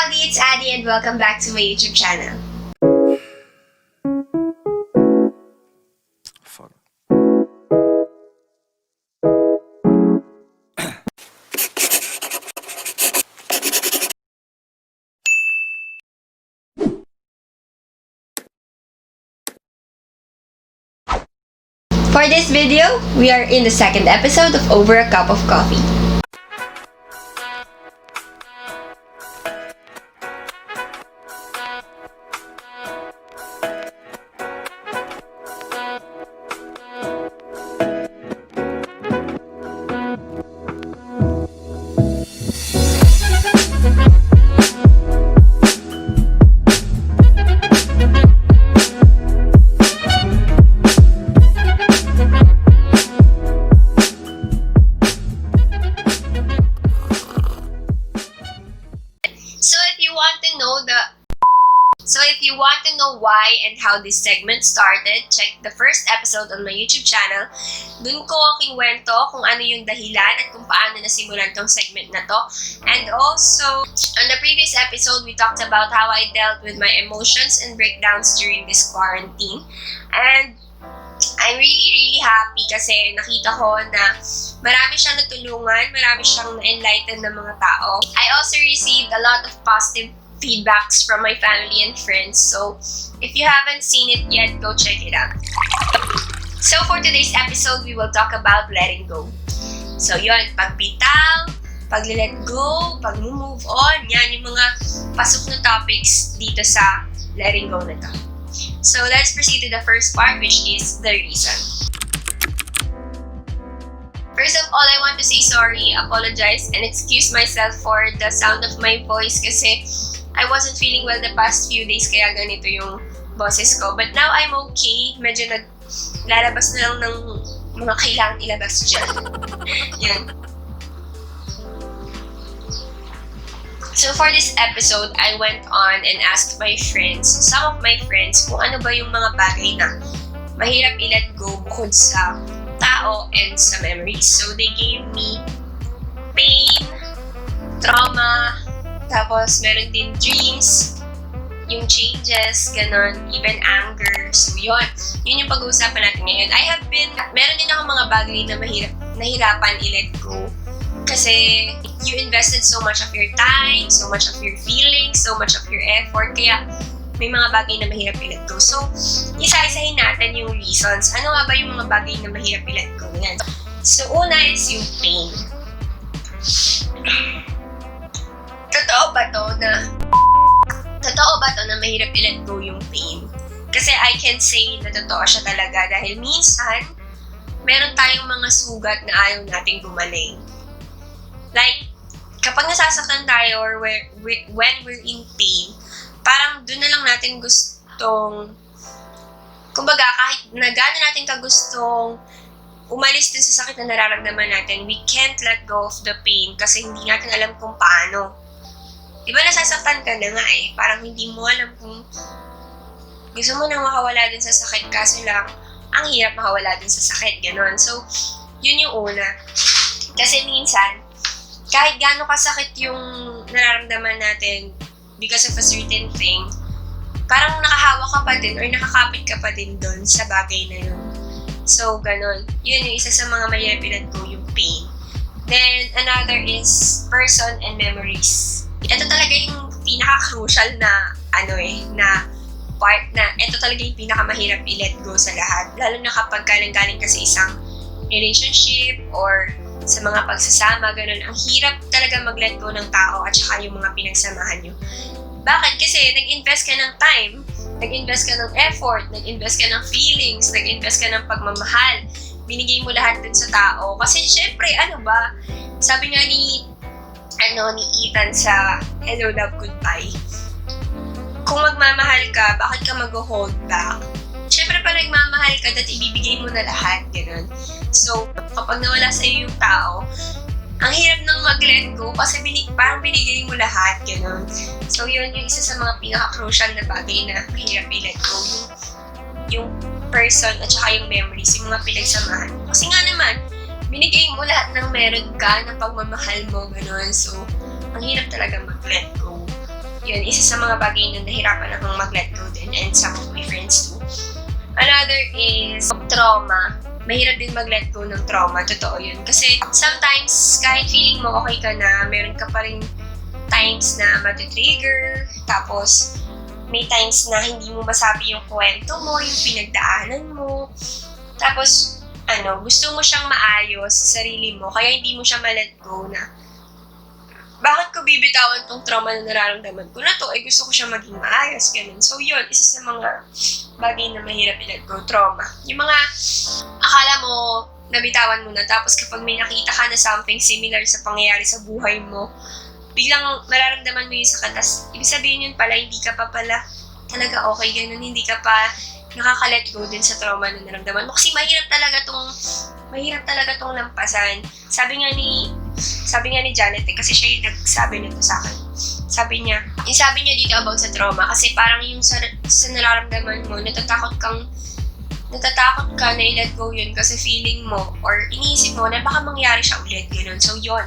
Howdy, it's Adee and welcome back to my YouTube channel. Fuck. For this video, we are in the second episode of Over a Cup of Coffee. So if you want to know why and how this segment started, check the first episode on my YouTube channel. Dun ko kinuwento kung ano yung dahilan at kung paano nasimulan tong segment na to. And also, on the previous episode, we talked about how I dealt with my emotions and breakdowns during this quarantine. And I'm really happy kasi nakita ko na marami siyang natulungan, marami siyang na-enlighten ng mga tao. I also received a lot of positive feedbacks from my family and friends. So, if you haven't seen it yet, go check it out. So, for today's episode, we will talk about letting go. So, yun, pagbitaw, pag-let go, pag-move on, yan yung mga pasok na topics dito sa letting go na to. So, let's proceed to the first part, which is the reason. First of all, I want to say sorry, apologize, and excuse myself for the sound of my voice kasi I wasn't feeling well the past few days kaya ganito yung boses ko. But now I'm okay. Medyo naglalabas na lang ng mga kailangan ilabas dyan. Yan. So for this episode, I went on and asked my friends, some of my friends, kung ano ba yung mga bagay na mahirap i-let go bukod sa tao and sa memories. So they gave me pain, trauma, tapos meron din dreams, yung changes, ganon, even anger. So yun yung pag-uusapan natin ngayon. Meron din ako mga bagay na nahirapan i-let go. Kasi you invested so much of your time, so much of your feelings, so much of your effort. Kaya may mga bagay na mahirap i-let go. So, isa-isahin natin yung reasons. Ano nga ba yung mga bagay na mahirap i-let go? Yan. So, una is yung pain. Totoo ba to na mahirap i-let go yung pain? Kasi I can say na totoo siya talaga dahil minsan, meron tayong mga sugat na ayaw nating gumaling. Like, kapag nasasaktan tayo or when we're in pain, parang doon na lang natin gustong, kumbaga kahit na gano'n natin kagustong umalis din sa sakit na nararamdaman natin, we can't let go of the pain kasi hindi natin alam kung paano. Diba nasasaktan ka na nga eh, parang hindi mo alam kung gusto mo nang makawala din sa sakit kasi lang ang hirap makawala din sa sakit, gano'n. So, yun yung una. Kasi minsan, kahit gaano kasakit yung nararamdaman natin because of a certain thing, parang nakahawa ka pa din or nakakapit ka pa din doon sa bagay na yun. So, ganun. Yun yung isa sa mga mahirap i-let go, yung pain. Then, another is person and memories. Ito talaga yung pinaka-crucial na na part na ito talaga yung pinakamahirap i-let go sa lahat. Lalo na kapag galing ka sa isang relationship or sa mga pagsasama, ganun. Ang hirap talaga mag-let go ng tao at saka yung mga pinagsamahan nyo. Bakit? Kasi nag-invest ka ng time, nag-invest ka ng effort, nag-invest ka ng feelings, nag-invest ka ng pagmamahal. Binigay mo lahat dun sa tao. Kasi syempre, sabi nga ni Ethan sa Hello, Love, Goodbye, kung magmamahal ka, bakit ka mag-hold back? Syempre pa nagmamahal ka, dahil ibibigay mo na lahat, gano'n. So, kapag nawala sa'yo yung tao, ang hirap nang mag-let go kasi parang binigay mo lahat, gano'n. So, yun yung isa sa mga pinaka-crucial na bagay na mahirap i-let go. Yung person at saka yung memories, yung mga pinagsamahan. Kasi nga naman, binigay mo lahat ng meron ka, ng pagmamahal mo, gano'n. So, ang hirap talaga mag-let go. yun, isa sa mga bagay na nahirapan akong mag-let go din, and some of my friends too. Another is trauma. Mahirap din mag-let go ng trauma. Totoo yun. Kasi sometimes, kahit feeling mo okay ka na, meron ka pa rin times na matitrigger. Tapos, may times na hindi mo masabi yung kwento mo, yung pinagdaanan mo. Tapos, gusto mo siyang maayos sa sarili mo, kaya hindi mo siya ma-let go na bakit ko bibitawan tong trauma na nararamdaman ko na to? Gusto ko siya maging maayos, ganun. So yun, isa sa mga bagay na mahirap i-let go, trauma. Yung mga akala mo, nabitawan mo na, tapos kapag may nakita ka na something similar sa pangyayari sa buhay mo, biglang mararamdaman mo yung sakit. Tapos, ibig sabihin yun pala, hindi ka pa pala talaga okay, ganun. Hindi ka pa nakaka-let go din sa trauma na naramdaman mo. Kasi mahirap talaga tong lampasan. Sabi nga ni Janet, kasi siya yung nagsabi nito sa akin. Sabi niya dito about sa trauma, kasi parang yung sa nararamdaman mo, natatakot ka na i-let go yun kasi feeling mo or iniisip mo na baka mangyari siya ulit, gano'n. So yun.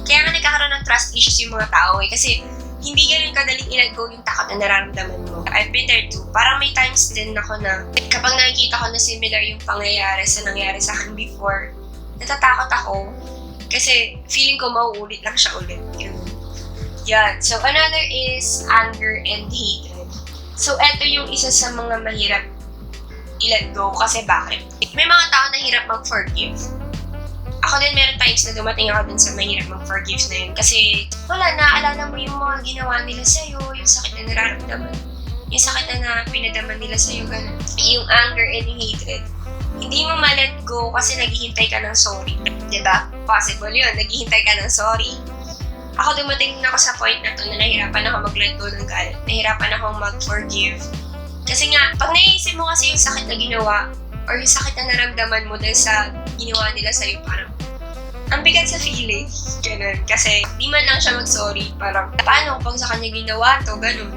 Kaya nga nagkakaroon ng trust issues yung mga tao kasi hindi ganun kadaling i-let go yung takot na nararamdaman mo. I've been there too. Parang may times din ako na kapag nakikita ko na similar yung pangyayari sa nangyari sa akin before, natatakot ako kasi feeling ko mauulit lang siya ulit. Yan. So, another is anger and hatred. So, eto yung isa sa mga mahirap i-let go kasi bakit? May mga tao na hirap mag-forgive. Ako din, meron times na dumating ako dun sa mahirap mag-forgive na yun. Kasi, naaalala mo yung mga ginawa nila sa'yo, yung sakit na nararamdaman, yung sakit na pinadaman nila sa'yo, ganun. Yung anger and yung hatred. Hindi mo ma-let go kasi naghihintay ka ng sorry. Diba? Possible yun, naghihintay ka ng sorry. Ako dumating na ako sa point na to na nahirapan ako mag-let go ng galit. Nahirapan akong mag-forgive. Kasi nga, pag naisip mo kasi yung sakit na ginawa, or yung sakit na naramdaman mo dahil sa ginawa nila sa'yo, parang ang bigat sa feeling. Ganun. Kasi di man lang siya mag-sorry. Parang, paano pag sa kanya ginawa to? Ganun.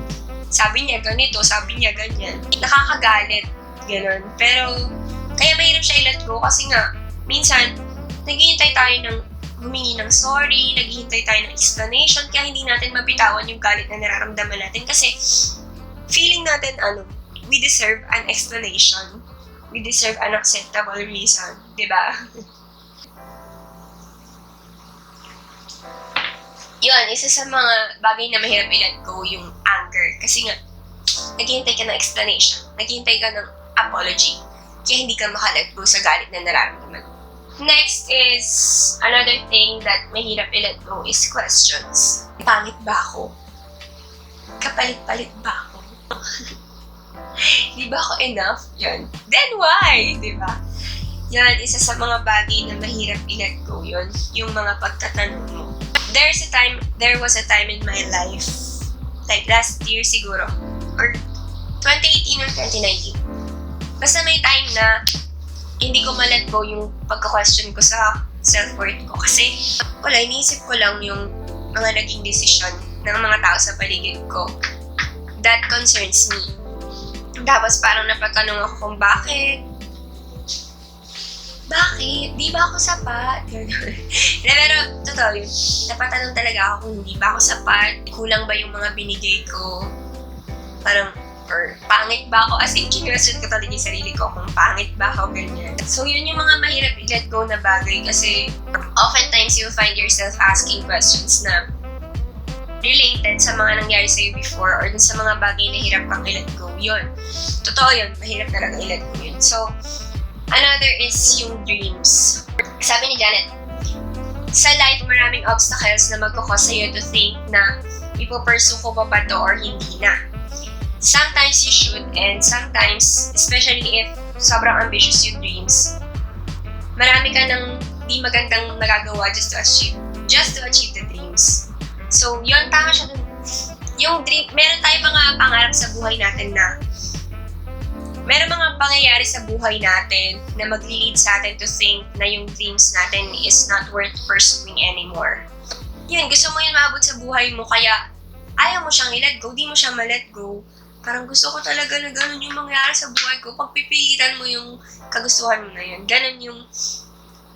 Sabi niya ganito, sabi niya ganyan. Nakakagalit. Ganun. Pero, kaya mahirap siya i-let go kasi nga, minsan, naghihintay tayo ng humingi ng sorry, naghihintay tayo ng explanation, kaya hindi natin mabitawan yung galit na nararamdaman natin. Kasi, feeling natin, we deserve an explanation. We deserve an acceptable reason. Diba? Yun, isa sa mga bagay na mahirap i-let go yung anger. Kasi nga, naghihintay ka ng explanation. Naghihintay ka ng apology. Kaya hindi ka maka-let go sa galit na nararamdaman. Next is, another thing that mahirap i-let go is questions. Pangit ba ako? Kapalit-palit ba ako? Di ba ako enough? Yun. Then why? Di ba? Yan, isa sa mga bagay na mahirap i-let go yun. Yung mga pagtatanong mo. There was a time in my life, like last year siguro, or 2018 or 2019. Basta may time na hindi ko ma-let go yung pagka-question ko sa self-worth ko. Kasi, iniisip ko lang yung mga naging decision ng mga tao sa paligid ko. That concerns me. Tapos parang napagtanong ako kung bakit? Di ba ako sapat? Pero, totoo yun. Napatanong talaga ako kung hindi ba ako sapat, kulang ba yung mga binigay ko, parang, or pangit ba ako? As in, kinwestiyon ko talaga yung sarili ko kung pangit ba ako, ganyan. So, yun yung mga mahirap i-let go na bagay kasi oftentimes you'll find yourself asking questions na related sa mga nangyari sa'yo before or dun sa mga bagay na hirap kang i-let go. Yun. Totoo yun. Mahirap talaga i-let go yun. So, another is yung dreams. Sabi ni Janet, sa life maraming obstacles na magkakos sa'yo to think na ipopursue ko pa ba to or hindi na. Sometimes you should, and sometimes, especially if sobrang ambitious yung dreams, marami ka ng di magandang nagagawa just to achieve the dreams. So, yun, tama siya dun. Yung dream, meron tayong mga pangarap sa buhay natin na meron mga pangyayari sa buhay natin na mag-lead sa atin to think na yung dreams natin is not worth pursuing anymore. Yun, gusto mo yun maabot sa buhay mo, kaya ayaw mo siyang i-let go, di mo siya ma-let go. Parang gusto ko talaga na ganun yung mangyayari sa buhay ko. Pagpipilitan mo yung kagustuhan mo na yun. Ganun yung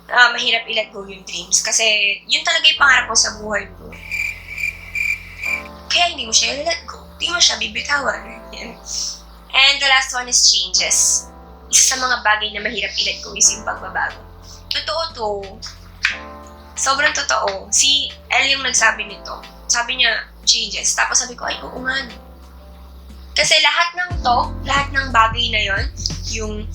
mahirap i-let go yung dreams. Kasi yun talaga yung pangarap mo sa buhay mo. Kaya kaya hindi mo siya let go. Hindi mo siya bibitawan. Yan. And the last one is changes. Isa sa mga bagay na mahirap i-let go is yung pagbabago. Totoo to. Sobrang totoo. Si Elle yung nagsabi nito. Sabi niya, changes. Tapos sabi ko, ay, oo nga. Kasi lahat ng bagay na yon, yung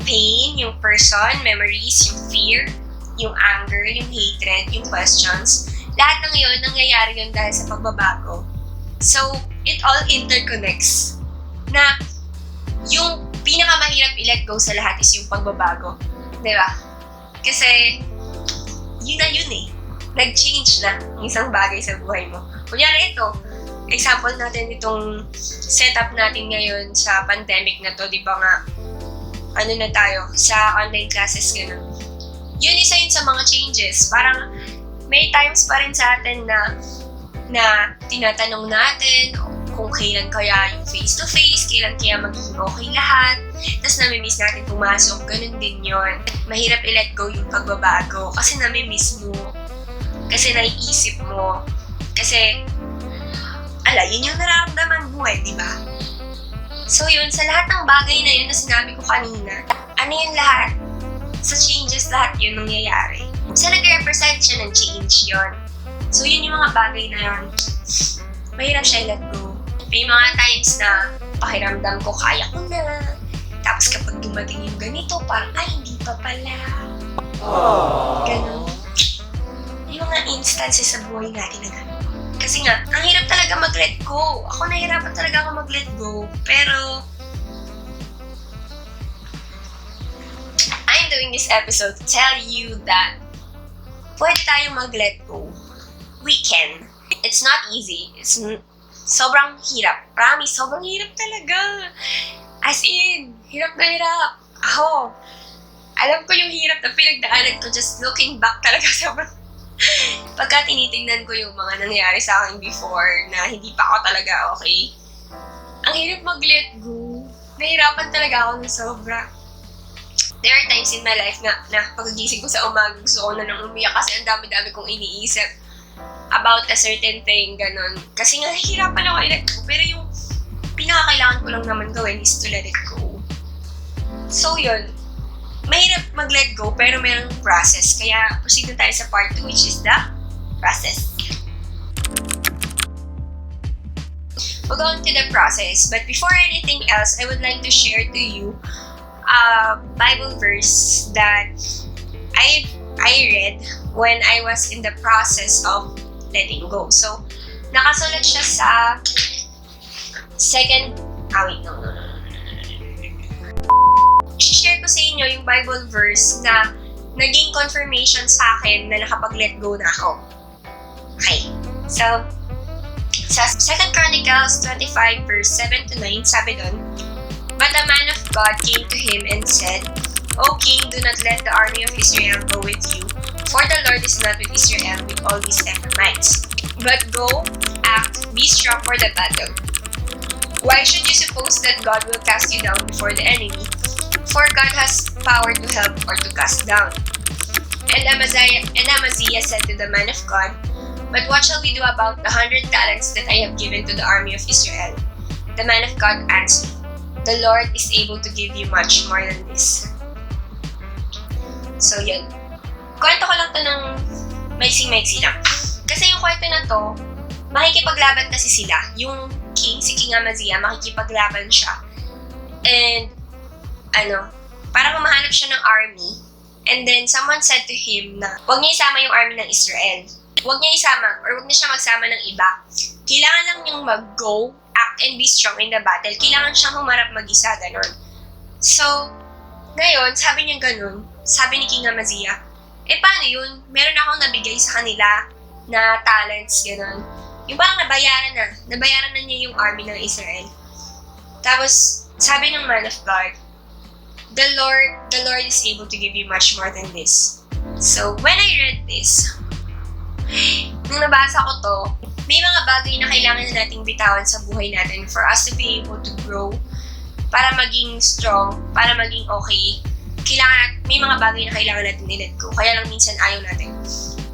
pain, yung person, memories, yung fear, yung anger, yung hatred, yung questions, lahat ng yun, nangyayari yun dahil sa pagbabago. So, it all interconnects. Na, yung pinakamahirap i-let go sa lahat is yung pagbabago. Diba? Kasi, yun na yun eh. Nag-change na yung isang bagay sa buhay mo. Kunyari ito, example natin itong setup natin ngayon sa pandemic na to, di ba nga, ano na tayo, sa online classes, gano'n. Yun isa yun sa mga changes. Parang, may times pa rin sa atin na tinatanong natin kung kailan kaya yung face-to-face, kailan kaya magiging okay lahat, tapos namimiss natin pumasok, ganun din yun. Mahirap i-let go yung pagbabago kasi namimiss mo, kasi naiisip mo, kasi, yun yung nararamdaman mo di ba? So yun, sa lahat ng bagay na yun na sinabi ko kanina, ano yun lahat? Sa changes lahat yun nangyayari. So nag-represent siya ng change yun. So yun yung mga bagay na yun, mahirap siya i-let go. May mga times na pakiramdam ko, kaya ko na. Tapos kapag dumating yung ganito, parang, ay, hindi pa pala. Ganon. Yung mga instances sa buhay natin na ganon. Kasi nga, ang hirap talaga mag-let go. Ako nahirapan talaga ako mag-let go. Pero, I'm doing this episode to tell you that pwede tayong mag-let go. We can. It's not easy. It's sobrang hirap. Promise, sobrang hirap talaga. As in, hirap na hirap. Ako, alam ko yung hirap na pinagdaanan ko just looking back talaga sobrang pagka tinitingnan ko yung mga nangyayari sa akin before na hindi pa ako talaga okay, ang hirap mag-let go. Nahirapan talaga ako ng sobra. There are times in my life na pagkagising ko sa umaga, gusto ko na nang umiyak kasi ang dami-dami kong iniisip about a certain thing, ganon. Kasi nga, nahihirapan ako i-let go. Pero yung pinakakailangan ko lang naman gawin is to let it go. So yun, mahirap mag-let go pero mayroong process. Kaya proceed na tayo sa part 2, which is the process. We'll go on to the process. But before anything else, I would like to share to you a Bible verse that I read when I was in the process of letting go. So, nakasulat siya sa share ko sa inyo yung Bible verse na naging confirmation sa akin na nakapag-let go na ako. Okay. So, sa 2 Chronicles 25 verse 7 to 9, sabi doon, "But a man of God came to him and said, O king, do not let the army of Israel go with you, for the Lord is not with Israel with all his Ephraimites. But go, act, be strong for the battle. Why should you suppose that God will cast you down before the enemy? For God has power to help or to cast down." And Amaziah said to the man of God, "But what shall we do about the 100 talents that I have given to the army of Israel?" The man of God answered, "The Lord is able to give you much more than this." So yun. Kwento ko lang to ng maiksi-maiksi lang. Kasi yung kwento na to, makikipaglaban kasi sila. Yung king, si King Amaziah, makikipaglaban siya. And, parang mahanap siya ng army. And then, someone said to him na, huwag niya isama yung army ng Israel. Huwag niya isama, or huwag niya siya magsama ng iba. Kailangan lang niyang mag-go, act, and be strong in the battle. Kailangan siyang humarap mag-isa, ganon. So, ngayon, sabi niya ganon, sabi ni King Amaziah, paano yun? Meron akong nabigay sa kanila na talents, ganon. Yung parang nabayaran na niya yung army ng Israel. Tapos, sabi ng man of God, the Lord is able to give you much more than this. So, when I read this, nung nabasa ko to, may mga bagay na kailangan na nating bitawan sa buhay natin for us to be able to grow, para maging strong, para maging okay. May mga bagay na kailangan natin i-let go. Kaya lang minsan ayaw natin.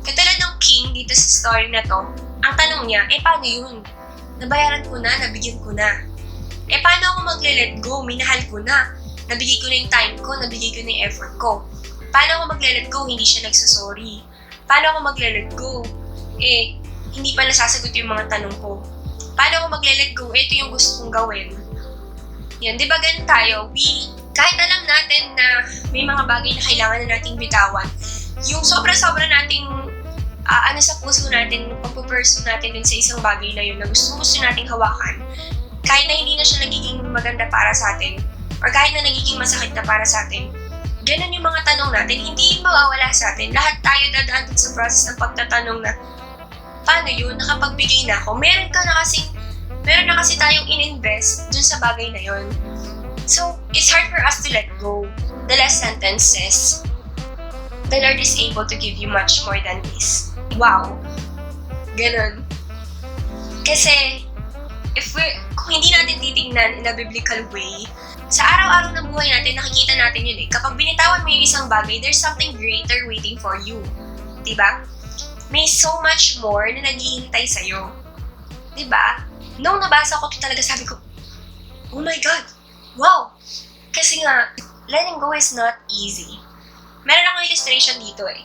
Katulad ng king dito sa story na to, ang tanong niya, paano yun? Nabayaran ko na, nabigyan ko na. Paano ako magle-let go? Minahal ko na. Nabigay ko na yung time ko, nabigay ko na yung effort ko. Paano ako magle-let go? Hindi siya nagsasorry. Paano ako magle-let go? Hindi pa nasasagot yung mga tanong ko. Paano ako magle-let go? Ito yung gusto kong gawin. Yan, di ba ganun tayo? Kahit alam natin na may mga bagay na kailangan na nating bitawan, yung sobra-sobra nating sa puso natin, pagpupursue natin dun sa isang bagay na yun na gusto nating hawakan, kahit na hindi na siya nagiging maganda para sa atin, or kahit na nagiging masakit na para sa atin, ganun yung mga tanong natin, hindi mawawala sa atin. Lahat tayo dadaan dun sa process ng pagtatanong na, paano yun? Nakapagbigay na ako. Meron na kasi tayong in-invest dun sa bagay na yun. So, it's hard for us to let go. The last sentence says, the Lord is able to give you much more than this. Wow. Ganon. Kasi, kung hindi natin titingnan in a biblical way, sa araw-araw na buhay natin, nakikita natin yun eh. Kapag binitawan mo yung isang bagay, there's something greater waiting for you. Diba? May so much more na naghihintay sa'yo. Diba? Nung nabasa ko ito talaga, sabi ko, oh my God! Wow! Kasi nga, letting go is not easy. Meron akong illustration dito eh.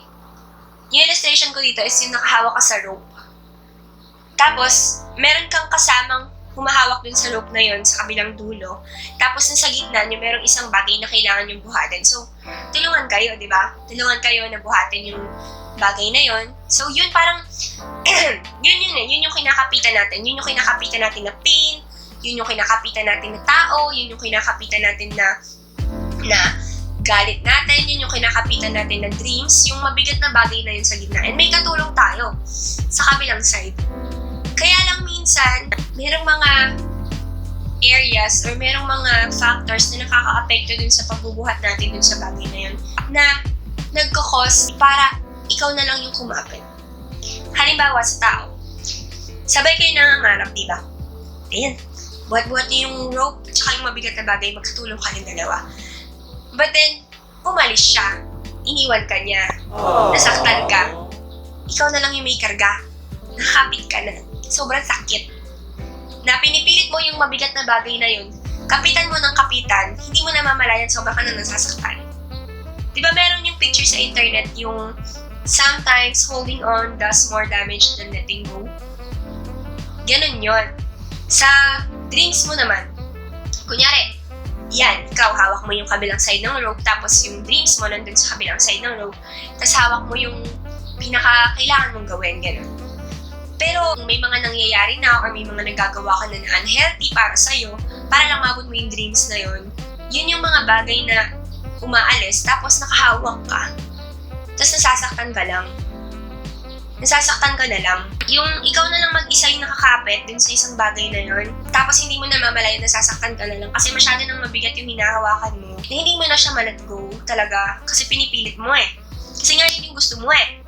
Yung illustration ko dito is yung nakahawak ka sa rope. Tapos, meron kang kasamang humahawak dun sa rope na yon sa kabilang dulo. Tapos, sa gitna niyo, merong isang bagay na kailangan yung buhatin. So, tulungan kayo, di ba? Tulungan kayo na buhatin yung bagay na yon. So, yun parang, yun yung kinakapitan natin. Yun yung kinakapitan natin na pain, yun yung kinakapitan natin na tao, yun yung kinakapitan natin na galit natin, yun yung kinakapitan natin na dreams, yung mabigat na bagay na yun sa gitna. And may katulong tayo sa kabilang side. Kaya lang minsan, merong mga areas or merong mga factors na nakaka-apekto dun sa pagbubuhat natin dun sa bagay na yun na nagkakos para ikaw na lang yung kumapit. Halimbawa sa tao, sabay kayo nangangarap, di ba? Ayan, buhat-buhat niyo yung rope at saka yung mabigat na bagay, magkatulong kayong dalawa. But then, umalis siya. Iniwan ka niya. Nasaktan ka. Ikaw na lang yung may karga. Nakakapit ka na. Sobrang sakit. Na pinipilit mo yung mabigat na bagay na yun. Kapitan mo ng kapitan, hindi mo namamalayan sobra ka na nasasaktan. Diba meron yung picture sa internet yung sometimes holding on does more damage than letting go? Ganon yun. Sa dreams mo naman, kunyari, yan, ikaw hawak mo yung kabilang side ng rope, tapos yung dreams mo nandun sa kabilang side ng rope, tapos hawak mo yung pinaka-kailangan mong gawin, gano'n. Pero kung may mga nangyayari na or may mga nagagawa ka na unhealthy para sa'yo, para lang mabot mo yung dreams na yun yung mga bagay na umaalis, tapos nakahawak ka, tapos nasasaktan ka lang. Nasasaktan ka na lang. Yung ikaw na lang mag-isa yung nakakapit dun sa isang bagay na yun, tapos hindi mo na mamalayan, nasasaktan ka na lang kasi masyado nang mabigat yung hinahawakan mo, na hindi mo na siya ma-let go talaga kasi pinipilit mo eh. Kasi nga yun yung gusto mo eh.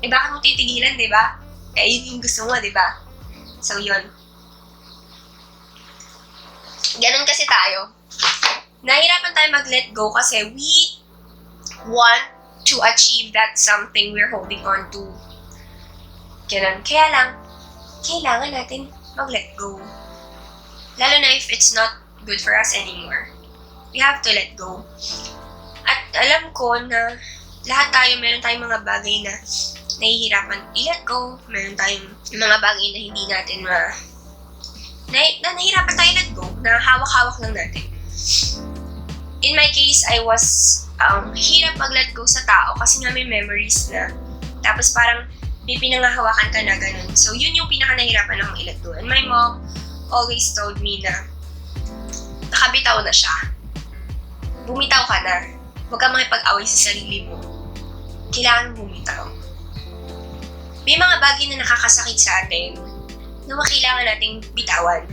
Bakit mo titigilan, di ba? Yun yung gusto mo, di ba? So yun. Ganun kasi tayo. Nahirapan tayo mag-let go kasi we want to achieve that something we're holding on to. Ganun. Kaya lang, kailangan natin mag-let go. Lalo na if it's not good for us anymore. We have to let go. At alam ko na lahat tayo, meron tayong mga bagay na nahihirapan i-let go. Meron tayong mga bagay na hindi natin na nahihirapan tayo let go, na hawak-hawak lang natin. In my case, I was hirap mag-let go sa tao kasi nga may memories na. Tapos parang may pinangahawakan ka na ganun. So, yun yung pinaka-nahirapan akong i-let go. And my mom always told me na nakabitaw na siya. Bumitaw ka na. Huwag kang makipag-away sa sarili mo. Kailangan bumitaw. May mga bagay na nakakasakit sa atin na kailangan nating bitawan.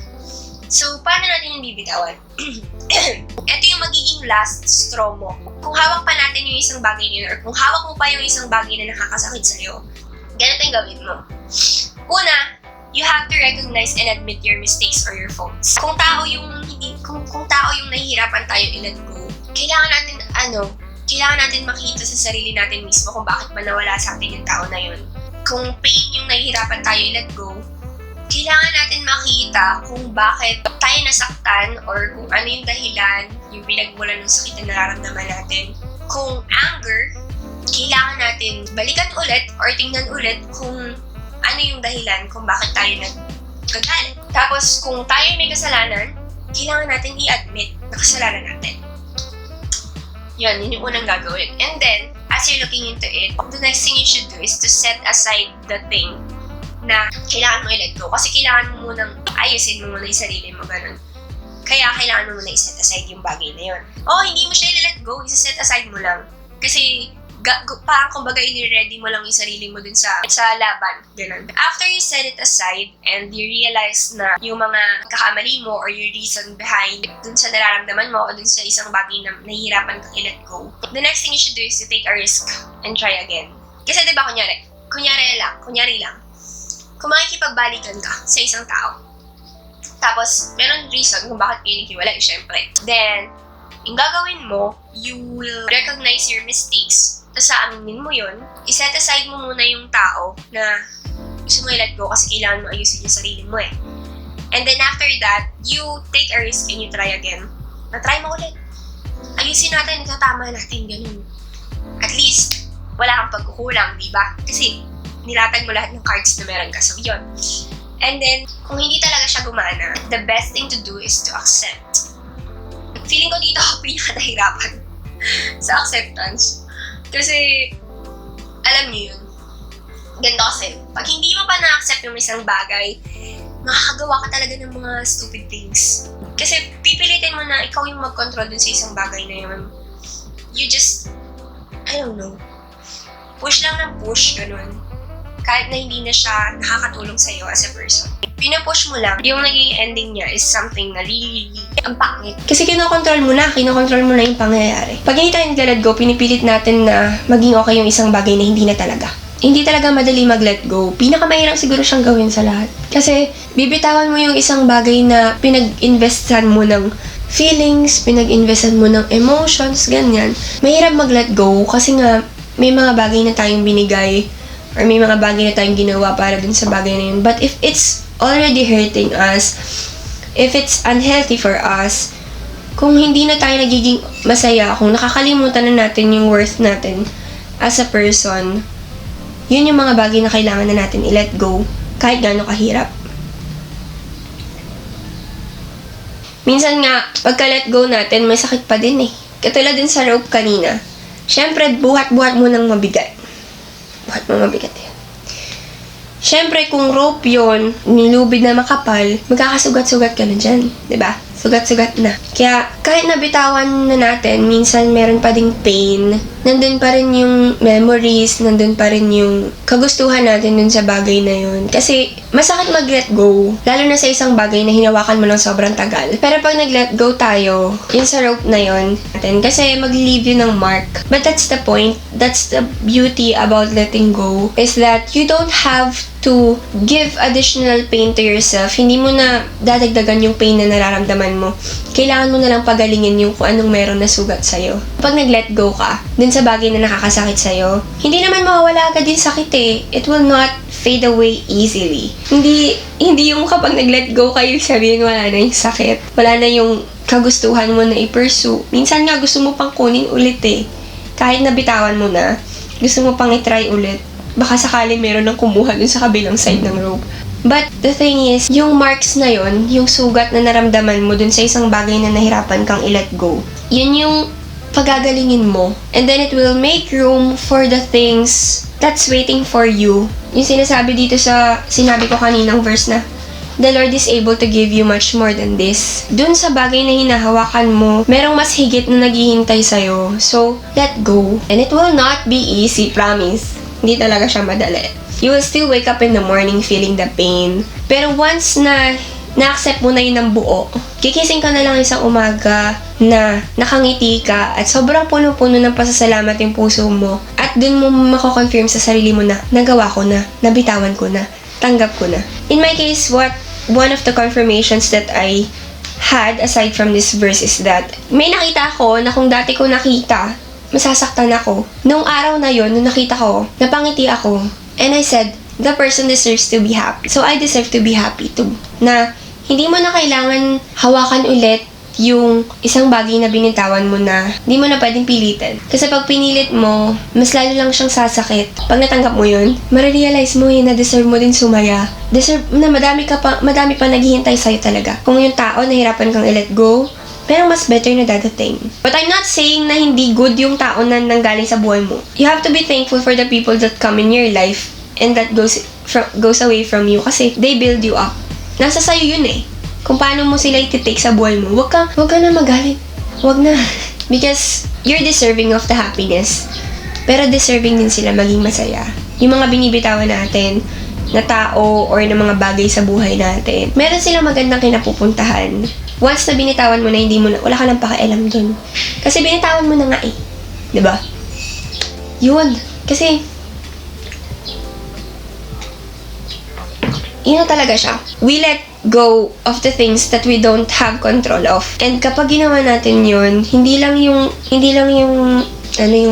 So, paano natin yung bibitawan? Ito yung magiging last straw mo. Kung hawak pa natin yung isang bagay na yun, or kung hawak mo pa yung isang bagay na nakakasakit sa'yo, ganito yung gawin mo. Una, you have to recognize and admit your mistakes or your faults. Kung tao yung nahihirapan tayo i-let go, kailangan natin makita sa sarili natin mismo kung bakit ba nawala sa atin yung tao na yun. Kung pain yung nahihirapan tayo i-let go, kailangan natin makita kung bakit tayo nasaktan or kung ano yung dahilan, yung pinagmulan ng sakit na nararamdaman natin. Kung anger, kailangan natin balikan ulit or tingnan ulit kung ano yung dahilan kung bakit tayo nagkagalit. Tapos kung tayo may kasalanan, kailangan natin i-admit na kasalanan natin. Yun yung unang gagawin. And then, as you're looking into it, the next thing you should do is to set aside the thing na kailangan mo i-let go. Kasi kailangan mo munang ayusin mo muna yung sarili mo, ganun. Kaya kailangan mo muna i-set aside yung bagay na yun. Hindi mo siya i-let go, i-set aside mo lang. Kasi parang kumbaga i-ready mo lang yung sarili mo dun sa laban, ganun. After you set it aside and you realize na yung mga kakamali mo or your reason behind dun sa nararamdaman mo o dun sa isang bagay na nahihirapan kang i-let go, the next thing you should do is to take a risk and try again. Kasi diba kunyari lang, kung makikipagbalikan ka sa isang tao, tapos meron reason kung bakit kayo naghiwalay, syempre. Then, yung gagawin mo, you will recognize your mistakes. Tapos aminin mo yun, iset aside mo muna yung tao na gusto mo i-let go kasi kailangan mo ayusin yung sarili mo eh. And then after that, you take a risk and you try again. Na-try mo ulit. Ayusin natin, itatama natin, ganun. At least, wala kang pagkukulang, di ba? Kasi nilatag mo lahat ng cards na meron ka. So yun. And then, kung hindi talaga siya gumana, the best thing to do is to accept. Feeling ko dito ako pinaka-nahirapan sa acceptance. Kasi, alam niyo yun. Ganito kasi, pag hindi mo pa na-accept yung isang bagay, makakagawa ka talaga ng mga stupid things. Kasi pipilitin mo na ikaw yung mag-control dun sa isang bagay na yun. You just, I don't know, push lang ng push, ganun. Kahit na hindi na siya nakakatulong sa'yo as a person. Pinapush mo lang, yung naging ending niya is something na really ang pangit. Kasi kinokontrol mo na yung pangyayari. Pag hindi tayo nag-let go, pinipilit natin na maging okay yung isang bagay na hindi na talaga. Hindi talaga madali mag-let go. Pinakamahirap siguro siyang gawin sa lahat. Kasi bibitawan mo yung isang bagay na pinag-investan mo ng feelings, pinag-investan mo ng emotions, ganyan. Mahirap mag-let go kasi nga may mga bagay na tayong binigay or may mga bagay na tayong ginawa para dun sa bagay na yun. But if it's already hurting us, if it's unhealthy for us, kung hindi na tayo nagiging masaya, kung nakakalimutan na natin yung worth natin as a person, yun yung mga bagay na kailangan na natin i-let go kahit gaano kahirap. Minsan nga, pagka-let go natin, may sakit pa din eh. Katulad din sa rope kanina. Siyempre, buhat-buhat mo ng mabigat. Buhat mo mabigat yan. Siyempre, kung rope yon, nilubid na makapal, magkakasugat-sugat ka na dyan. Diba? Sugat-sugat na. Kaya, kahit nabitawan na natin, minsan meron pa ding pain. Nandun pa rin yung memories, nandun pa rin yung kagustuhan natin dun sa bagay na yun. Kasi, masakit mag-let go. Lalo na sa isang bagay na hinawakan mo ng sobrang tagal. Pero pag nag-let go tayo, yun sa rope na yun, kasi mag-leave yun ng mark. But that's the point. That's the beauty about letting go. Is that you don't have to give additional pain to yourself. Hindi mo na dadagdagan yung pain na nararamdaman mo. Kailangan mo na lang pagalingin yung kung anong meron na sugat sa'yo. Pag nag-let go ka, dun sa bagay na nakakasakit sa'yo, hindi naman mawawala agad yung sakit eh. It will not fade away easily. Hindi yung kapag nag-let go kayo, sabihin wala na yung sakit. Wala na yung kagustuhan mo na i-pursue. Minsan nga gusto mo pang kunin ulit eh. Kahit nabitawan mo na, gusto mo pang i-try ulit. Baka sakaling meron ng kumuha dun sa kabilang side ng rope. But the thing is, yung marks na yon, yung sugat na naramdaman mo dun sa isang bagay na nahirapan kang i-let go, yun yung pagagalingin mo. And then it will make room for the things that's waiting for you. Yung sinasabi dito sa sinabi ko kaninang verse na, the Lord is able to give you much more than this. Dun sa bagay na hinahawakan mo, merong mas higit na naghihintay sa'yo. So, let go. And it will not be easy, promise. Hindi talaga siya madali. You will still wake up in the morning feeling the pain. Pero once na na-accept mo na yun ng buo, kikising ka na lang isang umaga na nakangiti ka at sobrang puno-puno ng pasasalamat yung puso mo. At dun mo mako-confirm sa sarili mo na nagawa ko na, nabitawan ko na, tanggap ko na. In my case, one of the confirmations that I had aside from this verse is that may nakita ako na kung dati ko nakita, masasaktan ako. Nung araw na yon, nung nakita ko, napangiti ako. And I said, the person deserves to be happy. So, I deserve to be happy too. Na, hindi mo na kailangan hawakan ulit yung isang bagay na binitawan mo na hindi mo na pwedeng pilitin. Kasi pag pinilit mo, mas lalo lang siyang sasakit. Pag natanggap mo yun, marirealize mo na deserve mo din sumaya. Deserve na madami pa naghihintay sa'yo talaga. Kung yung tao nahirapan kang i-let go, pero mas better na dadating. But I'm not saying na hindi good yung tao na nanggaling sa buhay mo. You have to be thankful for the people that come in your life and that goes away from you kasi they build you up. Nasa sa'yo yun eh. Kung paano mo sila iti-take sa buhay mo. Huwag ka na magalit. Huwag na. Because you're deserving of the happiness. Pero deserving din sila maging masaya. Yung mga binibitawan natin na tao or na mga bagay sa buhay natin, meron silang magandang kinapupuntahan. Once na binitawan mo na, wala ka nang pakialam dun. Kasi binitawan mo na nga eh. Diba? Yun. Kasi, yun na talaga siya. We let go of the things that we don't have control of. And kapag ginawa natin yun, hindi lang yung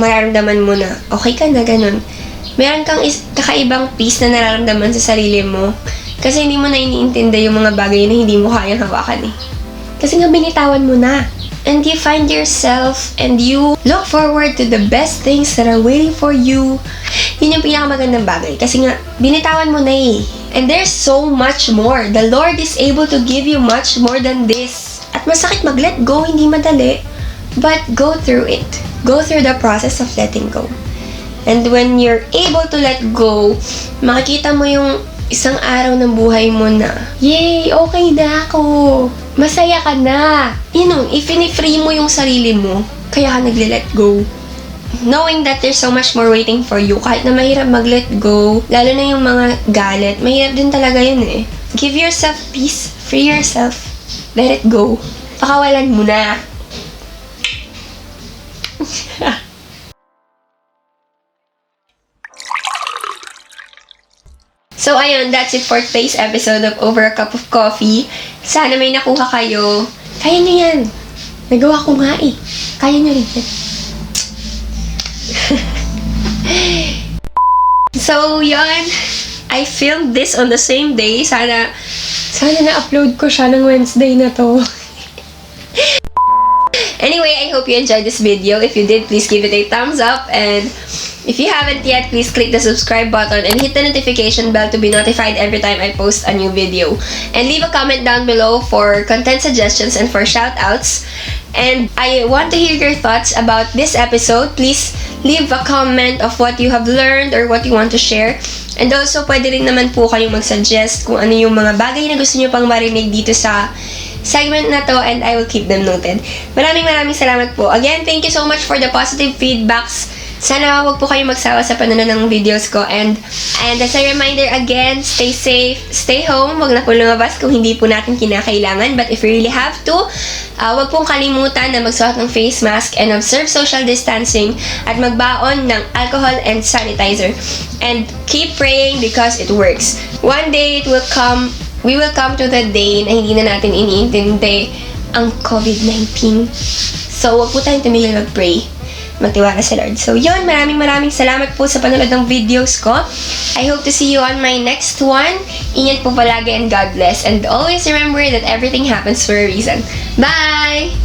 mararamdaman mo na okay ka na, ganun. Meron kang kakaibang peace na nararamdaman sa sarili mo. Kasi hindi mo na iniintindi yung mga bagay na hindi mo kayang hawakan eh. Kasi nga binitawan mo na. And you find yourself and you look forward to the best things that are waiting for you. Yun yung pinakamagandang bagay. Kasi nga, binitawan mo na eh. And there's so much more. The Lord is able to give you much more than this. At masakit mag-let go, hindi madali. But go through it. Go through the process of letting go. And when you're able to let go, makikita mo yung isang araw ng buhay mo na, yay, okay na ako. Masaya ka na. If-free mo yung sarili mo, kaya ka nagle-let go. Knowing that there's so much more waiting for you, kahit na mahirap mag-let go, lalo na yung mga galit, mahirap din talaga yun eh. Give yourself peace, free yourself, let it go. Pakawalan mo na. So ayun, that's it for today's episode of Over a Cup of Coffee. Sana may nakuha kayo. Kaya nyo yan. Nagawa ko nga eh. Kaya nyo rin yan. So, yun. I filmed this on the same day. Sana na-upload ko siya ng Wednesday na to. Anyway, I hope you enjoyed this video. If you did, please give it a thumbs up. And if you haven't yet, please click the subscribe button and hit the notification bell to be notified every time I post a new video. And leave a comment down below for content suggestions and for shoutouts. And I want to hear your thoughts about this episode. Please leave a comment of what you have learned or what you want to share. And also, pwede rin naman po kayong mag-suggest kung ano yung mga bagay na gusto nyo pang marinig dito sa segment na to, and I will keep them noted. Maraming salamat po. Again, thank you so much for the positive feedbacks. Sana wag po kayong magsawa sa panonood ng videos ko. And as a reminder again, stay safe, stay home. Wag na po lumabas kung hindi po natin kinakailangan. But if you really have to, wag pong kalimutan na magsuot ng face mask and observe social distancing at magbaon ng alcohol and sanitizer. And keep praying because it works. One day it will come, we will come to the day na hindi na natin iniintindi ang COVID-19. So wag po tayong tumigil mag-pray. Magtiwala sa Lord. So yun, maraming salamat po sa panonood ng videos ko. I hope to see you on my next one. Ingat po palagi and God bless. And always remember that everything happens for a reason. Bye!